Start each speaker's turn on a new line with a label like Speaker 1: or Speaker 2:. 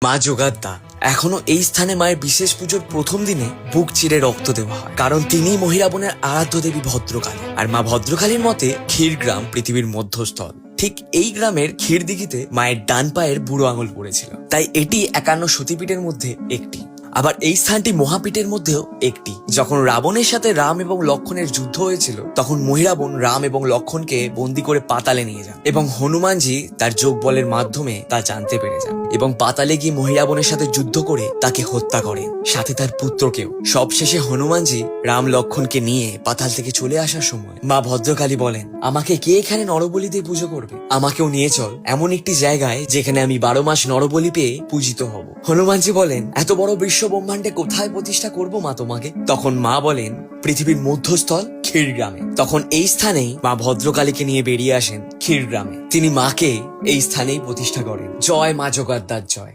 Speaker 1: মা যোগাদ্দা। এখনো এই স্থানে মায়ের বিশেষ পুজোর প্রথম দিনে বুক চিরে রক্ত দেওয়া হয়, কারণ তিনি মহিরাবনের আরাধ্য দেবী ভদ্রকালী। আর মা ভদ্রকালীর মতে ক্ষীরগ্রাম পৃথিবীর মধ্যস্থল। ঠিক এই গ্রামের ক্ষীরদিঘিতে মায়ের ডান পায়ের বুড়ো আঙুল পড়েছিল, তাই এটি 51 সতীপীঠের মধ্যে একটি। আবার এই স্থানটি মহাপীঠের মধ্যেও একটি। যখন রাবণের সাথে রাম এবং লক্ষণের যুদ্ধ হয়েছিল, তখন মহিরাবন রাম এবং লক্ষণকে বন্দি করে পাতালে নিয়ে যান এবং হনুমানজি তার যোগ বলের মাধ্যমে তা জানতে পেরে যান এবং পাতালে গিয়ে মহিরাবনের সাথে যুদ্ধ করে তাকে হত্যা করেন, সাথে তার পুত্রকেও। সবশেষে হনুমানজি রাম লক্ষণকে নিয়ে পাতাল থেকে চলে আসার সময় মা ভদ্রকালী বলেন, আমাকে কে এখানে নরবলি দিয়ে পুজো করবে? আমাকেও নিয়ে চল এমন একটি জায়গায় যেখানে আমি 12 মাস নরবলি পেয়ে পূজিত হব। হনুমানজি বলেন, এত বড় বিশ্ব ব্রহ্মাণ্ডে কোথায় প্রতিষ্ঠা করব মা তোমাকে? তখন মা বলেন, পৃথিবীর মধ্যস্থল ক্ষীরগ্রামে। তখন এই স্থানেই মা ভদ্রকালীকে নিয়ে বেরিয়ে আসেন ক্ষীরগ্রামে। তিনি মাকে এই স্থানেই প্রতিষ্ঠা করেন। জয় মা যোগাদ্দার জয়।